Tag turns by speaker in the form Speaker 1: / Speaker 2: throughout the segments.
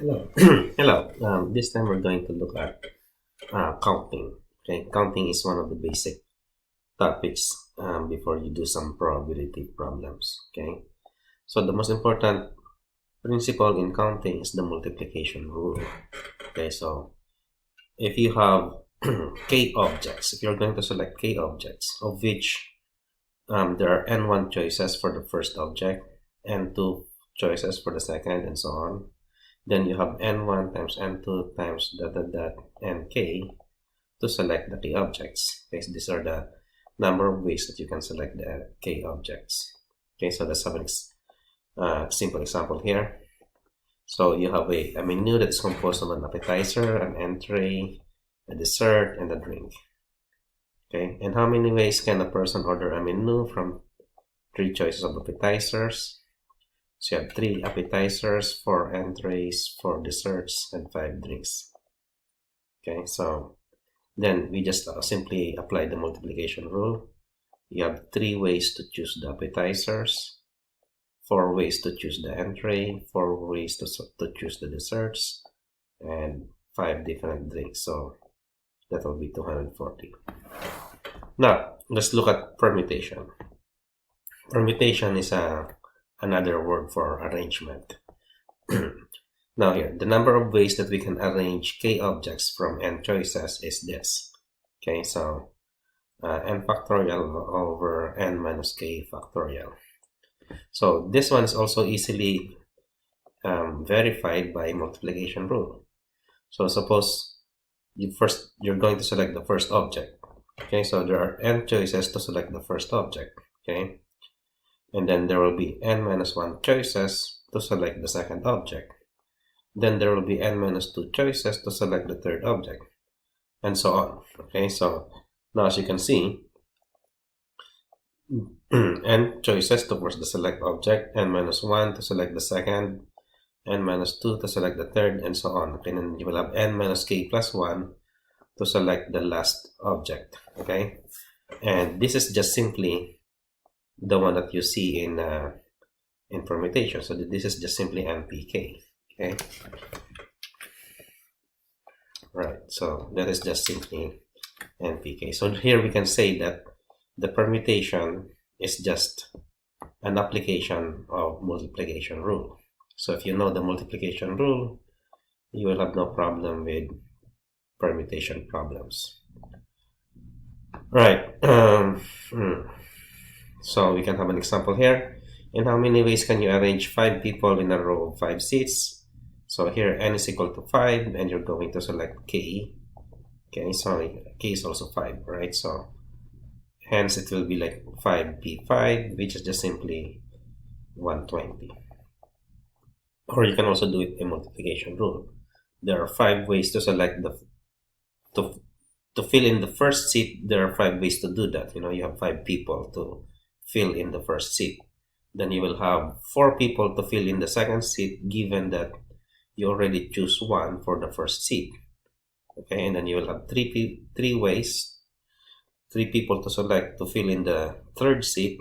Speaker 1: Hello. Hello. This time we're going to look at counting. Okay, counting is one of the basic topics before you do some probability problems. Okay, so the most important principle in counting is the multiplication rule. Okay, so if you have k objects, if you're going to select k objects, of which there are n1 choices for the first object, n2 choices for the second, and so on. Then you have n1 times n2 times dot dot dot nk to select the k objects. Okay, so these are the number of ways that you can select the k objects. Okay, so let's have a simple example here. So you have a menu that's composed of an appetizer, an entree, a dessert, and a drink. Okay, and how many ways can a person order a menu from three choices of appetizers? So you have 3 appetizers, 4 entrees, 4 desserts, and 5 drinks. Okay, so then we just simply apply the multiplication rule. You have 3 ways to choose the appetizers, 4 ways to choose the entree, 4 ways to choose the desserts, and 5 different drinks. So that will be 240. Now, let's look at permutation. Permutation is another word for arrangement. Now here, the number of ways that we can arrange k objects from n choices is this. Okay, so n factorial over n minus k factorial. So this one is also easily verified by multiplication rule. So suppose you're going to select the first object. Okay, so there are n choices to select the first object. Okay, and then there will be n minus 1 choices to select the second object. Then there will be n minus 2 choices to select the third object, and so on. Okay, so now as you can see, n choices towards the select object, n minus 1 to select the second, n minus 2 to select the third, and so on. Okay, and then you will have n minus k plus 1 to select the last object. Okay, and this is just simply the one that you see in permutation. So this is just simply npk. Okay, right, so that is just simply npk. So here we can say that the permutation is just an application of multiplication rule. So if you know the multiplication rule, you will have no problem with permutation problems. Right. So we can have an example here. In how many ways can you arrange 5 people in a row of 5 seats? So here n is equal to 5, and you're going to select k. Okay, sorry, k is also 5, right? So hence it will be like 5p5, which is just simply 120. Or you can also do it in multiplication rule. There are 5 ways to select to fill in the first seat. There are 5 ways to do that. You have 5 people to fill in the first seat. Then you will have 4 people to fill in the second seat, given that you already choose 1 for the first seat. Okay, and then you will have 3 ways, 3 people to select to fill in the third seat,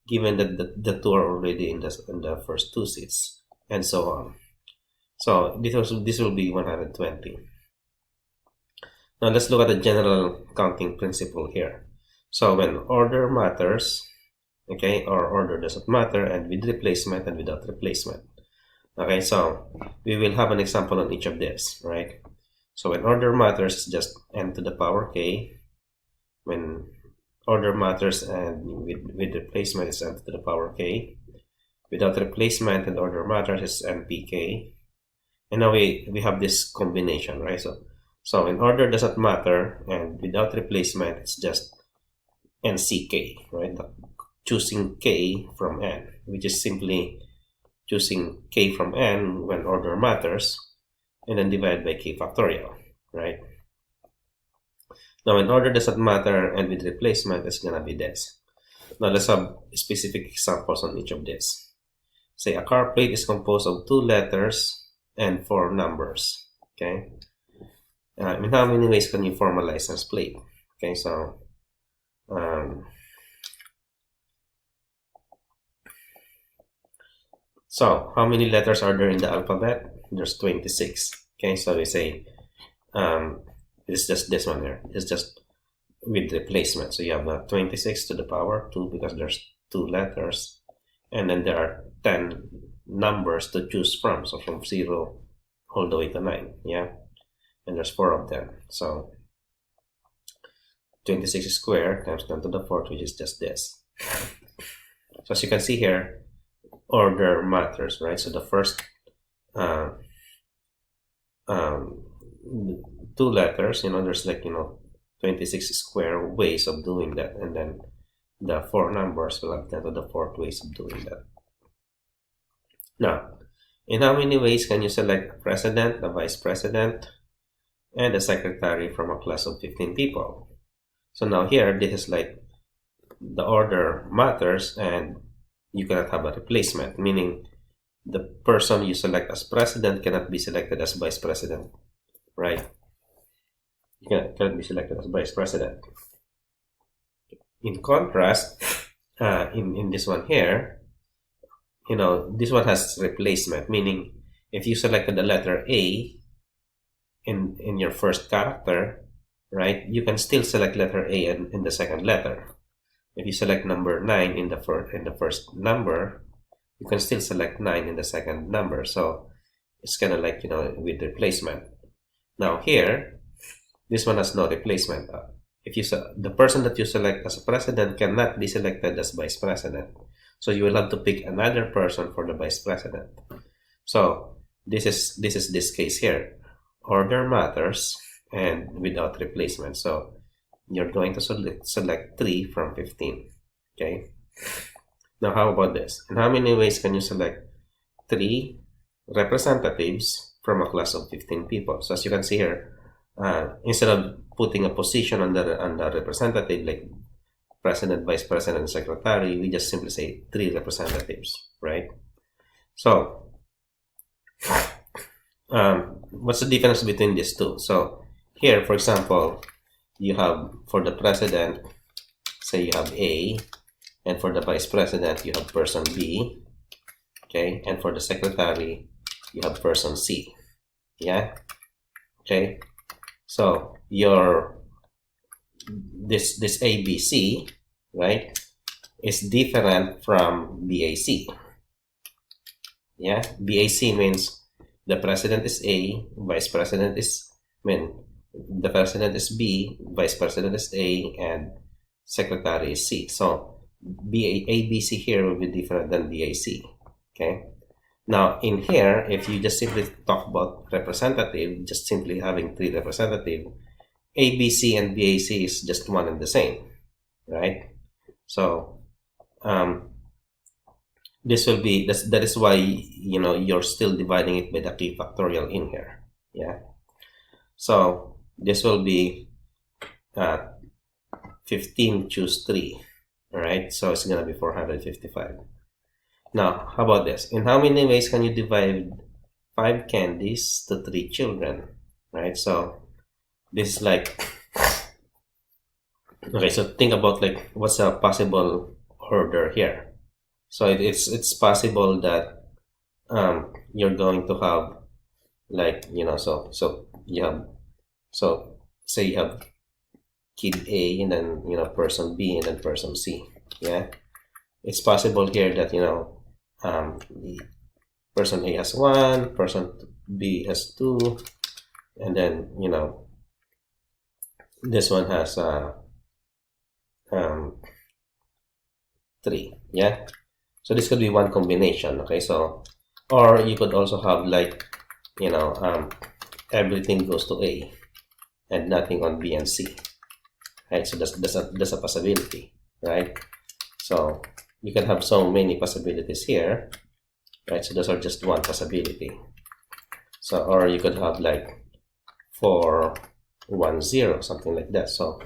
Speaker 1: given that the 2 are already in the first 2 seats, and so on. So this will be 120. Now let's look at the general counting principle here. So when order matters, okay, or order doesn't matter, and with replacement and without replacement. Okay, so we will have an example on each of this, right? So when order matters, it's just n to the power k. When order matters and with replacement, it's n to the power k. Without replacement and order matters, it's npk. And now we have this combination, right? So when order doesn't matter and without replacement, it's just nck, right? Choosing k from n, which is simply choosing k from n when order matters, and then divide by k factorial, right? Now when order doesn't matter and with replacement, it's gonna be this. Now let's have specific examples on each of this. Say a car plate is composed of 2 letters and 4 numbers. Okay, in how many ways can you form a license plate? Okay, so So how many letters are there in the alphabet? There's 26. Okay, so we say it's just this one here. It's just with replacement. So you have 26 to the power 2 because there's 2 letters. And then there are 10 numbers to choose from. So from 0 all the way to 9. Yeah. And there's 4 of them. So 26 squared times 10 to the 4th, which is just this. So as you can see here, order matters, right? So the first uh, 2 letters, there's 26 square ways of doing that, and then the 4 numbers will have 10 to the 4th ways of doing that. Now, in how many ways can you select a president, a vice president, and a secretary from a class of 15 people? So now here, this is like the order matters, and you cannot have a replacement, meaning the person you select as president cannot be selected as vice president, right? You cannot be selected as vice president. In contrast, in this one here, this one has replacement, meaning if you selected the letter A in your first character, right, you can still select letter A in the second letter. If you select number 9 in the first number, you can still select 9 in the second number. So it's kind of like, with replacement. Now here, this one has no replacement. If the person that you select as a president cannot be selected as vice president. So you will have to pick another person for the vice president. So this is this case here. Order matters and without replacement. So you're going to select 3 from 15. Okay. Now how about this? In how many ways can you select 3 representatives from a class of 15 people? So as you can see here, instead of putting a position on the representative like president, vice president, and secretary, we just simply say 3 representatives, right? So what's the difference between these two? So here, for example, you have for the president, say you have A, and for the vice president, you have person B, okay, and for the secretary, you have person C, yeah, okay. So this ABC, right, is different from BAC. Yeah, BAC means the president is A, vice president is the president is B, vice president is A, and secretary is C. So ABC here will be different than BAC. Okay. Now in here, if you just simply talk about representative, just simply having 3 representative, ABC and BAC is just one and the same, right? So this will be that is why you're still dividing it by the key factorial in here. Yeah. So this will be 15 choose 3. All right. So it's gonna be 455. Now, how about this? In how many ways can you divide 5 candies to 3 children? Right? So, this is like, okay, so think about like, what's a possible order here? So, it's possible that you're going to have like, so you have, so say you have kid A and then, person B and then person C. Yeah. It's possible here that, person A has 1, person B has 2, and then this one has 3. Yeah, so this could be one combination. Okay, so or you could also have like everything goes to A and nothing on B and C. Right, so that's a possibility, right? So you can have so many possibilities here, right? So those are just one possibility. So, or you could have like 4, 1, 0, something like that. So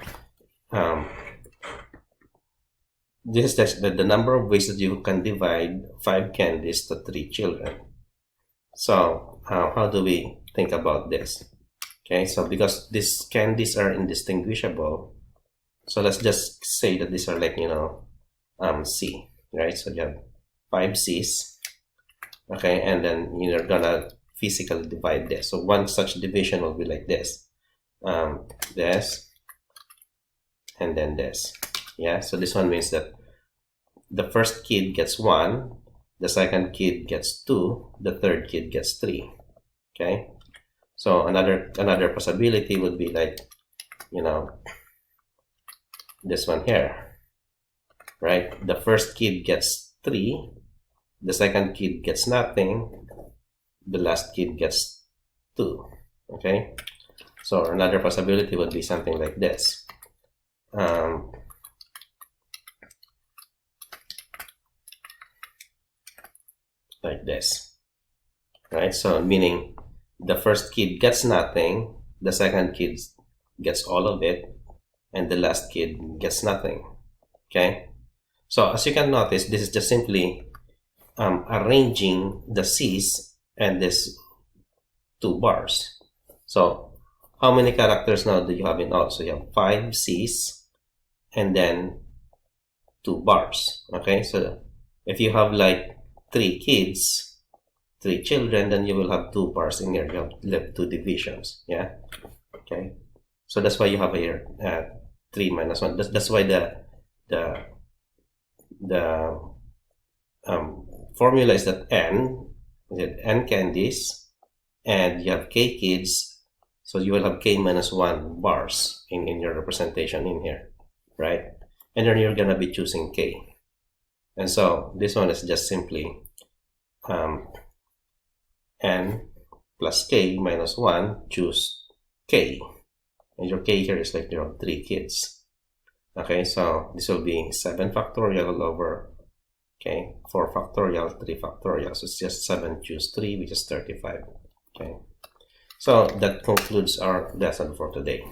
Speaker 1: this is the number of ways that you can divide 5 candies to 3 children. So how do we think about this? Okay, so because these candies are indistinguishable, so let's just say that these are like C, right? So you have 5 C's, Okay, and then you're gonna physically divide this. So one such division will be like this. This and then this. Yeah, so this one means that the first kid gets 1, the second kid gets 2, the third kid gets 3. Okay, so another possibility would be like, you know, this one here, right? The first kid gets 3, the second kid gets nothing, the last kid gets 2. Okay, so another possibility would be something like this. Like this, right? So meaning the first kid gets nothing, the second kid gets all of it, and the last kid gets nothing. Okay, so as you can notice, this is just simply arranging the C's and this 2 bars. So how many characters now do you have in all? So you have 5 C's and then 2 bars. Okay, so if you have like 3 kids, 3 children, then you will have 2 bars in here. You have left 2 divisions. Yeah. Okay. So that's why you have here 3 minus 1. That's why the formula is that n candies, and you have k kids. So you will have k minus 1 bars in your representation in here, right? And then you're gonna be choosing k. And so this one is just simply n plus k minus 1, choose k. And your k here is like, you know, 3 kids. Okay, so this will be 7 factorial over, okay, 4 factorial, 3 factorial. So it's just 7 choose 3, which is 35. Okay, so that concludes our lesson for today.